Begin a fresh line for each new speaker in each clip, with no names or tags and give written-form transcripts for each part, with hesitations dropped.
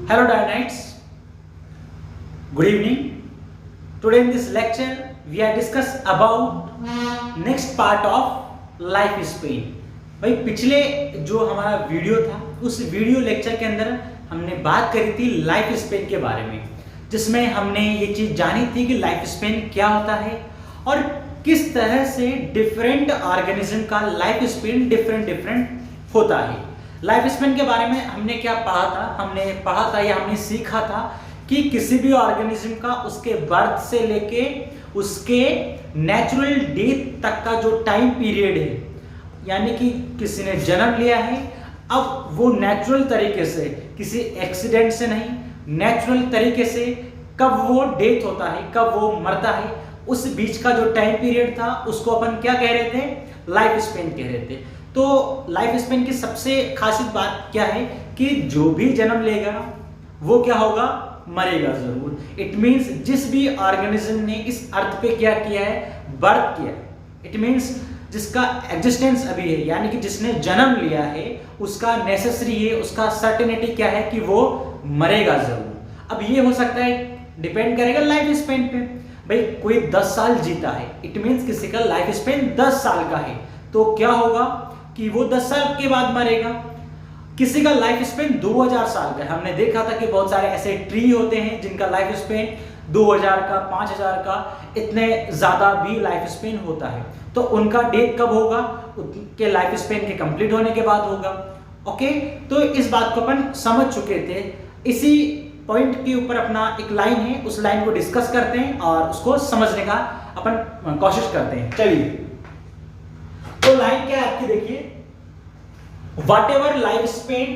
Hello Dianites, good evening. Today in this lecture we are discuss about next part of life span. भाई पिछले जो हमारा video था उस वीडियो लेक्चर के अंदर हमने बात करी थी लाइफ स्पेन के बारे में, जिसमें हमने ये चीज़ जानी थी कि लाइफ स्पेन क्या होता है और किस तरह से डिफरेंट ऑर्गेनिज्म का लाइफ स्पेन डिफरेंट होता है। लाइफ स्पेन के बारे में हमने क्या पढ़ा था? हमने पढ़ा था या हमने सीखा था कि किसी भी ऑर्गेनिज्म का उसके बर्थ से लेके उसके नेचुरल डेथ तक का जो टाइम पीरियड है, यानी कि किसी ने जन्म लिया है, अब वो नेचुरल तरीके से, किसी एक्सीडेंट से नहीं, नेचुरल तरीके से कब वो डेथ होता है, कब वो मरता है, उस बीच का जो टाइम पीरियड था उसको अपन क्या कह रहे थे? लाइफ स्पेन कह रहे थे। तो लाइफ स्पेन की सबसे खासियत बात क्या है कि जो भी जन्म लेगा वो क्या होगा? मरेगा जरूर। इट मींस जिस भी ऑर्गेनिज्म ने इस अर्थ पे क्या किया है? बर्थ किया। इट मींस जिसका एग्जिस्टेंस अभी है, यानी कि जिसने जन्म लिया है, उसका नेसेसरी है, उसका सर्टेनिटी क्या है कि वो मरेगा जरूर। अब ये हो सकता है, डिपेंड करेगा लाइफ स्पेन पे। भाई कोई 10 साल जीता है, इट मींस किसी का लाइफ स्पेन 10 साल का है, तो क्या होगा कि वो 10 साल के बाद मरेगा। किसी का लाइफ स्पेन 2000 साल का है। हमने देखा था कि बहुत सारे ऐसे ट्री होते हैं जिनका लाइफ स्पेन 2000 का, 5000 का, इतने ज्यादा भी लाइफ स्पेन होता है। तो उनका डेथ कब होगा? उनके लाइफ स्पेन के कंप्लीट होने के बाद होगा। ओके, तो इस बात को अपन समझ चुके थे। इसी पॉइंट के ऊपर अपना एक लाइन है, उस लाइन को डिस्कस करते हैं और उसको समझने का अपन कोशिश करते हैं। चलिए, तो लाइन क्या है आपकी? देखिए, whatever lifespan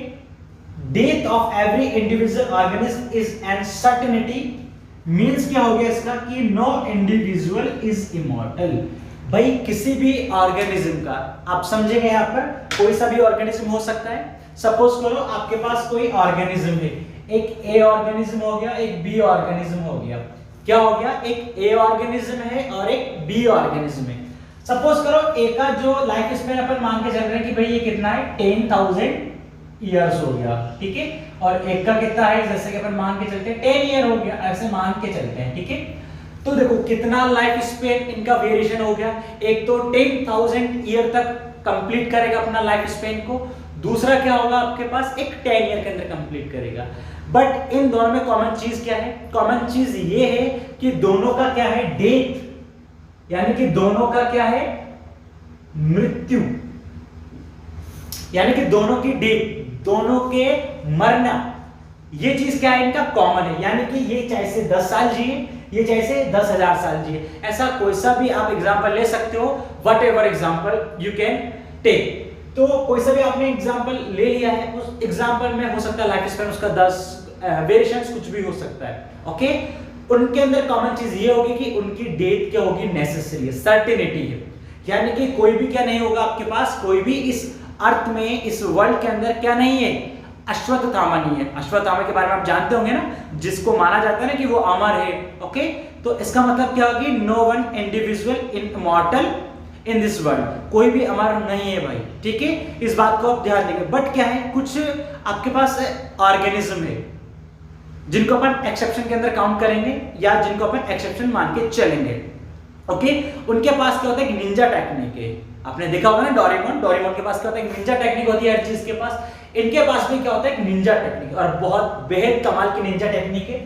death of every individual organism is an certainty, means क्या हो गया इसका कि no individual is immortal। भाई किसी भी ऑर्गेनिज्म का, आप समझेंगे यहाँ पर कोई सा भी ऑर्गेनिज्म हो सकता है। सपोज करो आपके पास कोई ऑर्गेनिज्म है, एक ए ऑर्गेनिज्म हो गया, एक बी ऑर्गेनिज्म हो गया। क्या हो गया? एक ए ऑर्गेनिज्म है और एक बी ऑर्गेनिज्म है। सपोज करो ए का जो लाइफ स्पेन अपन मान के चल रहे हैं कि भाई ये कितना है? 10,000 ईयर्स हो गया, ठीक है। और एक का कितना है? जैसे कि अपन मान के चलते हैं 10 ईयर हो गया, ऐसे मान के चलते हैं, ठीक है। तो देखो कितना लाइफ स्पेन इनका वेरिएशन हो गया। एक तो 10,000 ईयर तक कंप्लीट करेगा अपना लाइफ स्पेन को, दूसरा क्या होगा आपके पास? एक 10 ईयर के अंदर कंप्लीट करेगा। बट इन दोनों में कॉमन चीज क्या है? कॉमन चीज ये है कि दोनों का क्या है? डेथ, यानी कि दोनों का क्या है? मृत्यु, यानी कि दोनों की डेथ, दोनों के मरना, ये चीज क्या है? इनका कॉमन है। यानी कि ये चाहे से 10 साल जिए, ये चाहे से 10,000 साल जिए। ऐसा कोई सा भी आप एग्जांपल ले सकते हो, whatever example you can take. तो कोई सा भी आपने एग्जांपल ले लिया है, उस एग्जांपल में हो सकता है लाइफ स्पेन उसका 10 वेरिएशंस कुछ भी हो सकता है। ओके, उनके अंदर कॉमन चीज ये होगी कि उनकी डेथ क्या होगी? नेसेसरी है, सर्टेनिटी है। यानी कि कोई भी क्या नहीं होगा आपके पास, कोई भी इस अर्थ में, इस वर्ल्ड के अंदर क्या नहीं है? अश्वत्थामा नहीं है। अश्वत्थामा के बारे में आप जानते होंगे ना, जिसको माना जाता है ना कि वो अमर है। ओके, तो इसका मतलब क्या होगी? No one individual immortal in this world, कोई भी अमर नहीं है भाई, ठीक है। इस बात को आप ध्यान देंगे। बट क्या है, कुछ आपके पास ऑर्गेनिज्म है जिनको अपन एक्सेप्शन के अंदर काउंट करेंगे या जिनको अपन एक्सेप्शन मान के चलेंगे। ओके, उनके पास क्या होता है? निंजा टेक्निक है। आपने देखा होगा ना डोरेमोन के पास क्या होता है? निंजा टेक्निक होती है हर चीज के पास। इनके पास भी क्या होता है? निंजा टेक्निक, और बहुत बेहद कमाल की निंजा टेक्निक है।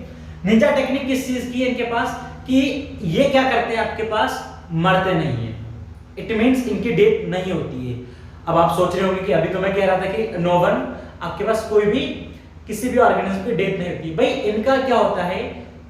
निंजा टेक्निक किस चीज की है इनके पास कि ये क्या करते हैं? आपके पास मरते नहीं है। इट मींस इनकी डेथ नहीं होती है। अब आप सोच रहे होंगे कि अभी तो मैं कह रहा था कि नो वन, आपके पास कोई भी किसी भी ऑर्गेनिज्म की डेथ नहीं होती। भाई इनका क्या होता है?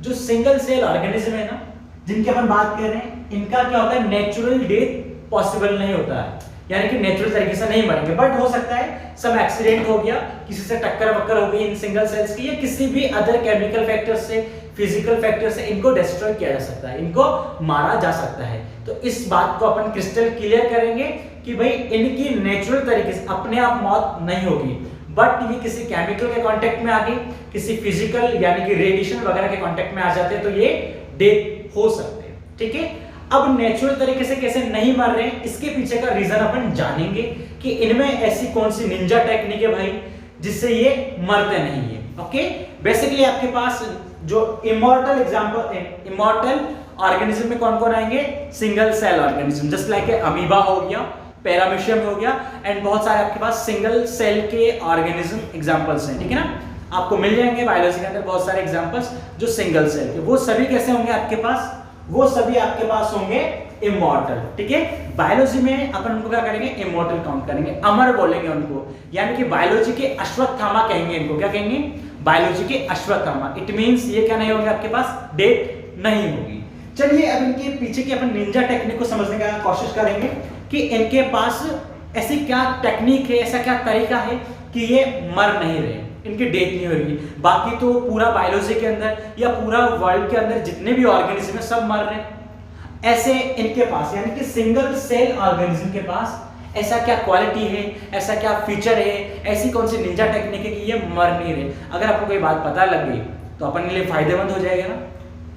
जो सिंगल सेल ऑर्गेनिज्म है ना, जिनकी अपन बात कर रहे हैं, इनका क्या होता है? नेचुरल डेथ पॉसिबल नहीं होता है, यानी कि नेचुरल तरीके से नहीं मरेंगे। बट हो सकता है सम एक्सीडेंट हो गया, किसी से टक्कर वक्कर हो गई इन सिंगल सेल्स की, या किसी भी अदर केमिकल फैक्टर से, फिजिकल फैक्टर से इनको डिस्ट्रॉय किया जा सकता है, इनको मारा जा सकता है। तो इस बात को अपन क्रिस्टल क्लियर करेंगे कि भाई इनकी नेचुरल तरीके से अपने आप मौत नहीं होगी, बट ये किसी केमिकल के कांटेक्ट में आ गई, किसी फिजिकल यानी कि रेडिएशन वगैरह के कांटेक्ट में आ जाते हैं तो ये डेथ हो सकते हैं, ठीक है। अब नेचुरल तरीके से कैसे नहीं मर रहे हैं, इसके पीछे का रीजन अपन जानेंगे कि इनमें ऐसी कौन सी निंजा टेक्निक है भाई जिससे ये मरते नहीं है। ओके। बेसिकली आपके पास जो इमॉर्टल एग्जांपल, इमॉर्टल ऑर्गेनिज्म में कौन कौन आएंगे? Single cell organism, just like amoeba हो गया, पैरामीशियम हो गया, एंड बहुत सारे आपके पास सिंगल सेल के ऑर्गेनिज्म एग्जांपल्स हैं, ठीक है ना। आपको मिल जाएंगे बायोलॉजी के अंदर बहुत सारे एग्जांपल्स जो सिंगल सेल के, वो सभी कैसे होंगे आपके पास? वो सभी आपके पास होंगे इमॉर्टल, ठीक है। बायोलॉजी में अपन उनको क्या करेंगे? इमॉर्टल काउंट करेंगे, अमर बोलेंगे उनको, यानी कि बायोलॉजी के अश्वत्थामा कहेंगे इनको। क्या कहेंगे? बायोलॉजी के अश्वत्थामा। इट मींस ये क्या नहीं होंगे आपके पास? डेथ नहीं होगी। चलिए अब इनके पीछे की अपन निंजा टेक्निक को समझने का कोशिश करेंगे कि इनके पास ऐसी क्या टेक्निक है, ऐसा क्या तरीका है कि ये मर नहीं रहे, इनकी डेथ नहीं हो रही। बाकी तो पूरा बायोलॉजी के अंदर या पूरा वर्ल्ड के अंदर जितने भी ऑर्गेनिज्म है सब मर रहे हैं, ऐसे इनके पास यानी कि सिंगल सेल ऑर्गेनिज्म के पास ऐसा क्या क्वालिटी है, ऐसा क्या फीचर है, ऐसी कौन सी निंजा टेक्निक है कि ये मर नहीं रहे। अगर आपको कोई बात पता लग गई तो अपन के लिए फायदेमंद हो जाएगा ना,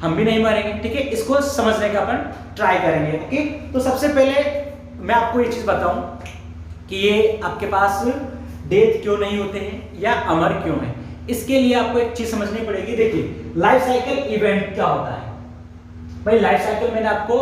हम भी नहीं मरेंगे, ठीक है। इसको समझने का अपन ट्राई करेंगे, ओके। तो सबसे पहले मैं आपको ये चीज बताऊं कि ये आपके पास डेथ क्यों नहीं होते हैं या अमर क्यों है। इसके लिए आपको एक चीज समझनी पड़ेगी। देखिए लाइफ साइकिल इवेंट क्या होता है भाई। लाइफ साइकिल मैंने आपको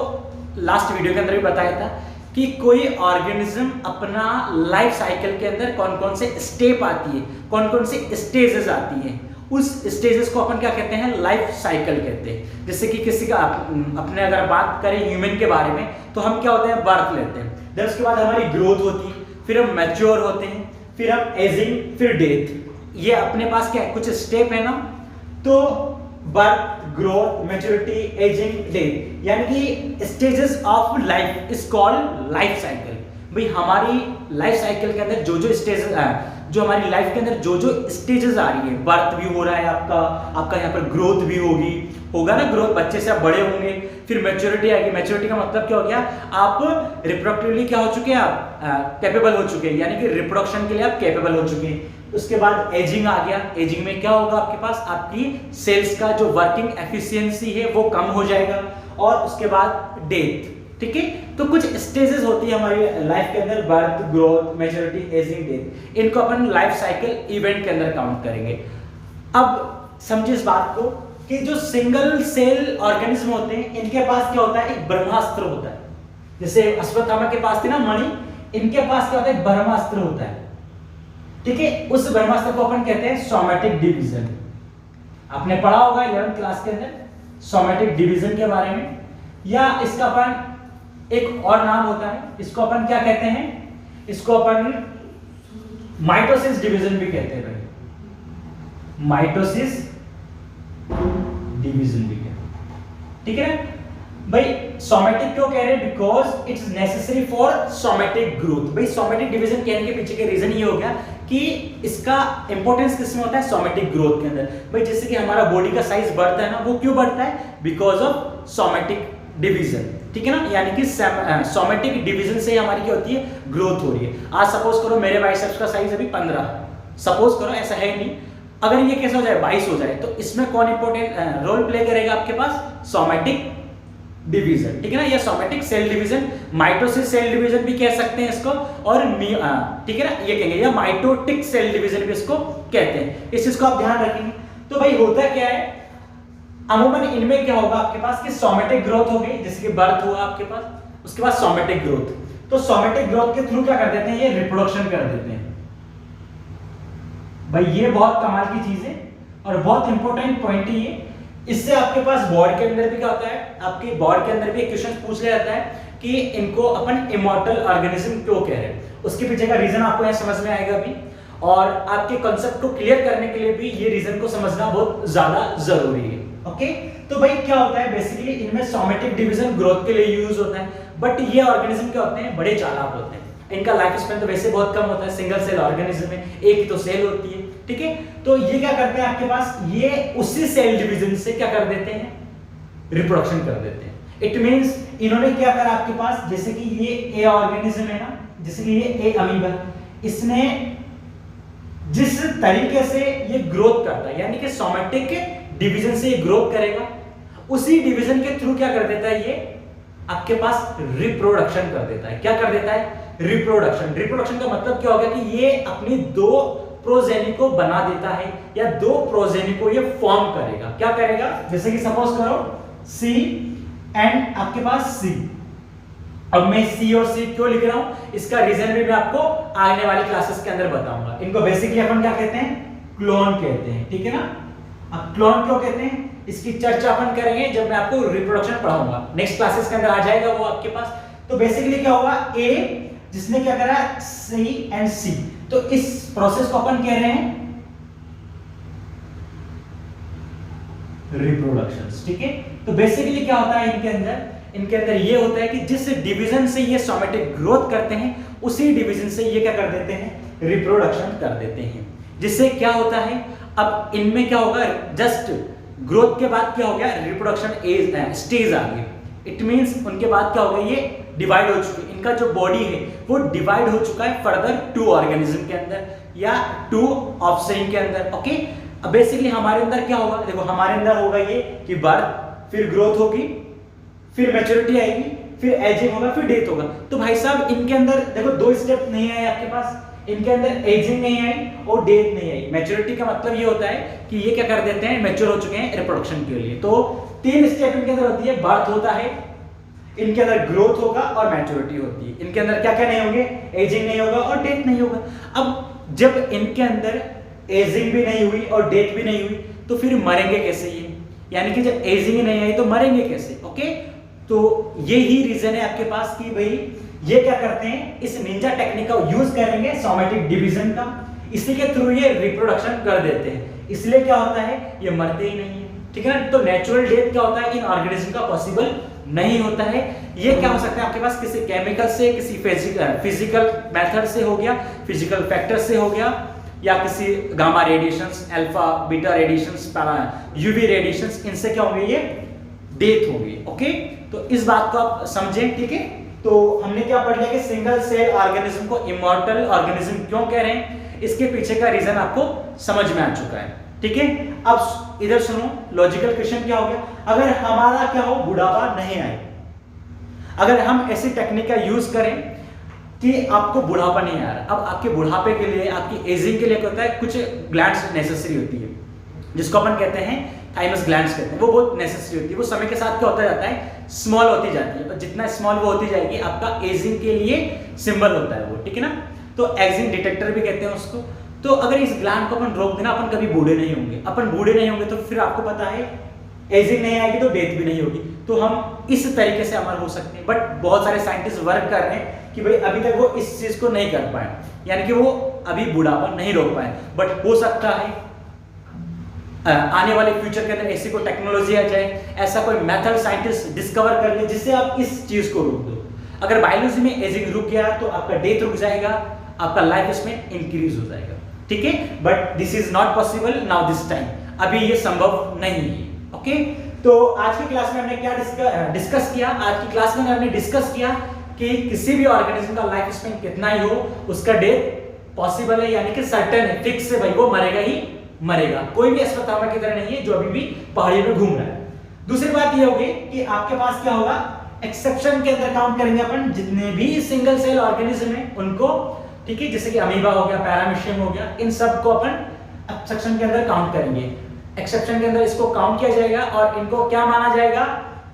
लास्ट वीडियो के अंदर भी बताया था कि कोई ऑर्गेनिज्म अपना लाइफ साइकिल के अंदर कौन कौन से स्टेप आती है, कौन कौन से स्टेजेस आती हैं, उस स्टेजेस को अपन क्या कहते हैं? लाइफ साइकिल कहते हैं। जैसे कि किसी का अपने अगर बात करें ह्यूमन के बारे में तो हम क्या होते हैं? बर्थ लेते हैं, फिर उसके बाद हमारी ग्रोथ होती है, फिर हम मैच्योर होते हैं, फिर हम एजिंग, फिर डेथ। ये अपने पास क्या है? कुछ स्टेप है ना। तो birth, growth, maturity, ageing, death, यानी कि stages of life is called life cycle. भाई हमारी लाइफ साइकिल के अंदर जो जो स्टेजेस जो हमारी लाइफ के अंदर जो जो स्टेजेस आ रही है, बर्थ भी हो रहा है आपका यहाँ पर ग्रोथ भी होगा ना, ग्रोथ, बच्चे से आप बड़े होंगे, फिर मैच्योरिटी आएगी। मैच्योरिटी का मतलब क्या हो गया? आप रिप्रोडक्टिवली क्या हो चुके हैं? आप कैपेबल हो चुके हैं, यानी कि रिप्रोडक्शन के लिए आप कैपेबल हो चुके हैं। उसके बाद एजिंग आ गया। एजिंग में क्या होगा आपके पास? आपकी सेल्स का जो वर्किंग एफिशिएंसी है वो कम हो जाएगा। और उसके बाद डेथ, ठीक है। तो कुछ स्टेजेस होती है हमारी लाइफ के अंदर, birth, growth, maturity, ageing, death. इनको अपन लाइफ साइकिल इवेंट के अंदर काउंट करेंगे। अब समझिए इस बात को कि जो सिंगल सेल ऑर्गेनिज्म होते हैं इनके पास क्या होता है? एक ब्रह्मास्त्र होता है। जैसे अश्वत्थामा के पास थी ना मणि, इनके पास क्या होता है? एक ब्रह्मास्त्र होता है, ठीक है। उस ब्रह्मास्त्र को अपन कहते हैं सोमैटिक डिवीजन। आपने पढ़ा होगा 11th क्लास के अंदर सोमैटिक डिवीजन के बारे में। या इसका अपन एक और नाम होता है, इसको अपन क्या कहते हैं? इसको अपन माइटोसिस डिवीजन भी कहते हैं भाई, माइटोसिस डिवीजन भी कहते हैं, ठीक है ना भाई। सोमैटिक क्यों कह रहे हैं? Because it's necessary for somatic growth. भाई सोमैटिक डिवीजन कहने के पीछे के रीजन ये हो गया कि इसका इंपॉर्टेंस किसमें होता है? सोमैटिक ग्रोथ के अंदर। भाई जैसे कि हमारा बॉडी का साइज बढ़ता है ना, वो क्यों बढ़ता है? बिकॉज ऑफ सोमैटिक डिवीजन, ठीक है ना। यानी कि सोमैटिक डिवीजन से हमारी क्या होती है? ग्रोथ हो रही है। आज सपोज करो मेरे बाइसेप्स का साइज अभी 15 है, सपोज करो, ऐसा है नहीं। अगर ये कैसे हो जाए? 22 हो जाए, तो इसमें कौन इंपॉर्टेंट रोल प्ले करेगा आपके पास? सोमैटिक डिवीजन, ठीक है ना। या somatic cell division, mitosis cell division भी कह सकते हैं इसको, और ठीक है ना, ये कहेंगे, या माइटोटिक सेल डिवीजन भी इसको कहते हैं। इस चीज को आप ध्यान रखेंगे। तो भाई होता क्या है अमूमन इनमें? क्या होगा आपके पास कि सोमैटिक ग्रोथ हो गई, जैसे कि बर्थ हुआ आपके पास, उसके बाद सोमैटिक ग्रोथ। तो सोमैटिक ग्रोथ के थ्रू क्या कर देते हैं? ये रिप्रोडक्शन कर देते हैं। भाई ये बहुत कमाल की चीज है और बहुत इंपॉर्टेंट पॉइंट है ये। इससे आपके पास बोर्ड के अंदर भी क्या होता है? आपके बोर्ड के अंदर भी एक क्वेश्चन पूछ लिया जाता है कि इनको अपन इमॉर्टल ऑर्गेनिज्म क्यों कह रहे हैं। उसके पीछे का रीजन आपको यहाँ समझ में आएगा भी, और आपके कॉन्सेप्ट को क्लियर करने के लिए भी ये रीजन को समझना बहुत ज्यादा जरूरी है, ओके। तो भाई क्या होता है? बेसिकली इनमें सोमैटिक डिवीजन ग्रोथ के लिए यूज होता है, बट ये ऑर्गेनिज्म क्या होते हैं? बड़े चालाक होते हैं। इनका लाइफ स्पैन तो वैसे बहुत कम होता है, सिंगल सेल ऑर्गेनिज्म में एक ही तो सेल होती है, ठीक है। तो ये क्या करते हैं आपके पास? ये उसी सेल डिवीजन से क्या कर देते हैं? रिप्रोडक्शन कर देते हैं। इट मींस इन्होंने क्या करा आपके पास? जैसे कि ये ए ऑर्गेनिज्म है ना, जैसे कि ये ए अमीबा, इसने जिस तरीके से ये ग्रोथ करता है, यानी कि सोमैटिक डिवीजन से ये ग्रोथ करेगा, उसी डिवीजन के थ्रू क्या कर देता है? ये आपके पास रिप्रोडक्शन कर देता है। क्या कर देता है? रिप्रोडक्शन। रिप्रोडक्शन का मतलब क्या हो गया कि ये अपनी दो प्रोजेनी को बना देता है या दो प्रोजेनी को ये फॉर्म करेगा। क्या करेगा? जैसे कि सपोज करो C एंड आपके पास C। अब मैं C और C क्यों लिख रहा हूं, इसका रीजन भी मैं आपको आने वाली क्लासेस के अंदर बताऊंगा। इनको बेसिकली अपन क्या कहते हैं? क्लोन कहते हैं, ठीक है ना। अब क्लोन क्यों कहते हैं इसकी चर्चा अपन करेंगे जब मैं आपको रिप्रोडक्शन पढ़ाऊंगा, नेक्स्ट क्लासेस के अंदर आ जाएगा वो आपके पास। तो बेसिकली क्या होगा, A जिसने क्या करा C एंड C, तो इस प्रोसेस को अपन कह रहे हैं रिप्रोडक्शन, ठीक है। तो बेसिकली क्या होता है इनके अंदर ये होता है कि जिस डिवीजन से ये सोमेटिक ग्रोथ करते हैं उसी डिवीजन से ये क्या कर देते हैं, रिप्रोडक्शन कर देते हैं। जिससे क्या होता है, अब इनमें क्या होगा, जस्ट ग्रोथ के बाद क्या हो गया, रिप्रोडक्शन स्टेज आ गई। इट मींस उनके बाद क्या हो गया, ये डिवाइड हो चुके, इनका जो बॉडी है वो डिवाइड हो चुका है फर्दर 2 ऑर्गेनिज्म के अंदर या 2 ऑफस्प्रिंग के अंदर। ओके, अब बेसिकली हमारे अंदर क्या होगा, देखो हमारे अंदर होगा ये कि बर्थ, फिर ग्रोथ होगी, फिर मैच्योरिटी आएगी, फिर एजिंग होगा, फिर डेथ होगा। तो भाई साहब इनके अंदर देखो 2 स्टेप नहीं आए आपके पास, इनके अंदर एजिंग नहीं आई और डेथ नहीं आई। मैच्योरिटी का मतलब ये होता है कि ये क्या कर देते हैं, मैच्योर हो चुके हैं रिप्रोडक्शन के लिए। तो 3 स्टेप इनके अंदर होती है, बर्थ होता है, इनके अंदर ग्रोथ होगा और मैच्योरिटी होती है। इनके अंदर क्या क्या नहीं होंगे, एजिंग नहीं होगा और डेथ नहीं होगा। अब जब इनके अंदर एजिंग भी नहीं हुई और डेथ भी नहीं हुई तो फिर मरेंगे कैसे ये, यानी कि जब एजिंग ही नहीं आई तो मरेंगे कैसे। ओके, तो यही रीजन है आपके पास कि भाई ये क्या करते हैं, इस निंजा टेक्निक का यूज करेंगे सोमेटिक डिवीजन का, इसी के थ्रू ये रिप्रोडक्शन कर देते हैं। इसलिए क्या होता है, ये मरते ही नहीं है, ठीक है ना। तो नेचुरल डेथ क्या होता है, इन ऑर्गेनिज्म का पॉसिबल नहीं होता है। ये क्या हो सकता है आपके पास, किसी केमिकल से, किसी फिजिकल मेथड से हो गया, फिजिकल फैक्टर से हो गया, या किसी gamma radiations, alpha beta radiations, UV radiations, इनसे क्या होंगे, ये डेथ होगी। ओके, तो इस बात को आप समझें, ठीक है। तो हमने क्या पढ़ लिया कि सिंगल सेल ऑर्गेनिज्म को इमॉर्टल ऑर्गेनिज्म क्यों कह रहे हैं, इसके पीछे का रीजन आपको समझ में आ चुका है, ठीक है। अब इधर सुनो, लॉजिकल क्वेश्चन क्या हो गया, अगर हमारा क्या हो, बुढ़ापा नहीं आए, अगर हम ऐसी टेक्निक का यूज करें कि आपको बुढ़ापा नहीं आ रहा, अब आपके बुढ़ापे के लिए, आपकी एजिंग के लिए क्या होता है, कुछ ग्लैंड्स नेसेसरी होती है, जिसको अपन कहते हैं थाइमस ग्लैंड्स कहते हैं, वो बहुत नेसेसरी होती है। वो समय के साथ क्या होता जाता है, स्मॉल होती जाती है, और जितना स्मॉल वो होती जाएगी आपका एजिंग के लिए सिंबल होता है वो, ठीक है ना। तो एजिंग डिटेक्टर भी कहते हैं उसको। तो अगर इस ग्लैंड को अपन रोक देना, अपन कभी बूढ़े नहीं होंगे, अपन बूढ़े नहीं होंगे तो फिर आपको पता है एजिंग नहीं आएगी तो डेथ भी नहीं होगी, तो हम इस तरीके से अमर हो सकते हैं। बट बहुत सारे साइंटिस्ट वर्क कर रहे हैं कि भाई अभी तक वो इस चीज को नहीं कर पाए, यानी कि वो अभी बुढ़ापा नहीं रोक पाए, बट हो सकता है आने वाले फ्यूचर के अंदर ऐसी कोई टेक्नोलॉजी आ जाए, ऐसा कोई मेथड साइंटिस्ट डिस्कवर कर ले जिससे आप इस चीज को रोक दो। अगर बायोलॉजी में एजिंग रुक गया तो आपका डेथ रुक जाएगा, आपका लाइफ इसमें इंक्रीज हो जाएगा, ठीक है। But this is not possible now this time, अभी ये संभव नहीं है। ओके, तो आज की क्लास में हमने क्या डिस्कस किया, आज की क्लास में हमने डिस्कस किया कि किसी भी ऑर्गेनिज्म का लाइफ स्पेन कितना ही हो, उसका डेथ पॉसिबल है, यानी कि सर्टेन है, फिक्स है भाई, वो मरेगा ही मरेगा। कोई भी अस्पताल की तरह नहीं है जो अभी भी पहाड़ियों में घूम रहा है। दूसरी बात ये होगी कि आपके पास क्या होगा, एक्सेप्शन के अंदर काउंट करेंगे अपन जितने भी सिंगल सेल ऑर्गेनिज्म है उनको, ठीक है, जैसे कि अमीबा हो गया, पैरामीशियम हो गया, इन सब को अपन एक्सेप्शन के अंदर काउंट करेंगे। एक्सेप्शन के अंदर इसको काउंट किया जाएगा और इनको क्या माना जाएगा,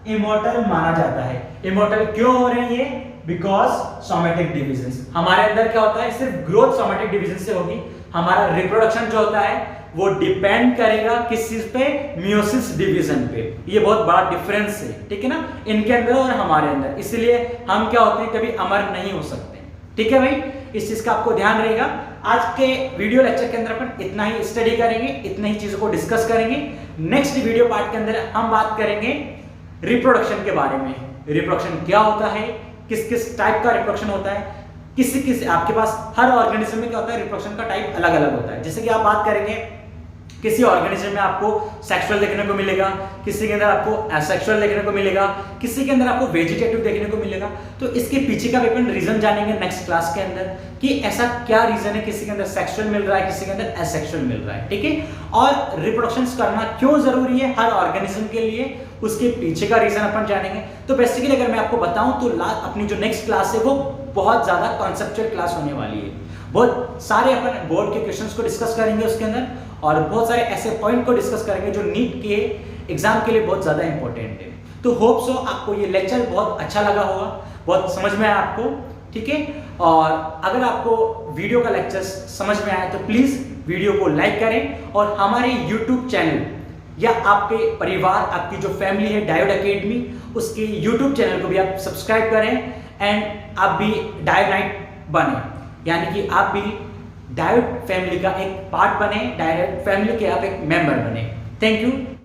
इमॉर्टल माना जाता है। इमॉर्टल क्यों हो रहे हैं ये, बिकॉज सोमेटिक डिवीजन। हमारे अंदर क्या होता है, सिर्फ ग्रोथ सोमेटिक डिवीजन से होगी, हमारा रिप्रोडक्शन जो होता है वो डिपेंड करेगा किस चीज पे, मियोसिस डिवीजन पे। ये बहुत बड़ा डिफरेंस है, ठीक है ना, इनके अंदर और हमारे अंदर। इसलिए हम क्या होते हैं, कभी अमर नहीं हो सकते, ठीक है भाई, इस चीज का आपको ध्यान रहेगा। आज के वीडियो लेक्चर के अंदर अपन इतना ही स्टडी करेंगे, इतनी ही चीजों को डिस्कस करेंगे। नेक्स्ट वीडियो पार्ट के अंदर हम बात करेंगे रिप्रोडक्शन के बारे में। रिप्रोडक्शन क्या होता है, किस किस टाइप का रिप्रोडक्शन होता है, किसी आपके पास हर ऑर्गेनिज्म में क्या होता है, रिप्रोडक्शन का टाइप अलग अलग होता है। जैसे कि आप बात करेंगे किसी ऑर्गेनिज्म में आपको सेक्सुअल देखने को मिलेगा, किसी के अंदर आपको एसेक्सुअल देखने को मिलेगा, किसी के अंदर आपको वेजिटेटिव देखने को मिलेगा। तो इसके पीछे का भी अपन रीजन जानेंगे नेक्स्ट क्लास के अंदर कि ऐसा क्या रीजन है, किसी के अंदर सेक्सुअल मिल रहा है, किसी के अंदर एसेक्सुअल मिल रहा है, ठीक है। और रिप्रोडक्शन करना क्यों जरूरी है हर ऑर्गेनिज्म के लिए, उसके पीछे का रीजन अपन जानेंगे। तो बेसिकली अगर मैं आपको बताऊं तो अपनी जो नेक्स्ट क्लास है वो बहुत ज्यादा कॉन्सेप्चुअल क्लास होने वाली है। बहुत सारे अपन बोर्ड के क्वेश्चंस को डिस्कस करेंगे उसके अंदर, और बहुत सारे ऐसे पॉइंट को डिस्कस करेंगे जो नीट के एग्जाम के लिए बहुत ज़्यादा इंपॉर्टेंट है। तो होप सो आपको ये लेक्चर बहुत अच्छा लगा होगा, बहुत समझ में आया आपको, ठीक है। और अगर आपको वीडियो का लेक्चर समझ में आया तो प्लीज़ वीडियो को लाइक करें, और हमारे यूट्यूब चैनल या आपके परिवार, आपकी जो फैमिली है डायोड एकेडमी, उसके यूट्यूब चैनल को भी आप सब्सक्राइब करें, एंड आप भी डायोनाइट बने, यानी कि आप भी डायोड फैमिली का एक पार्ट बने, डायोड फैमिली के आप एक मेंबर बने। Thank you.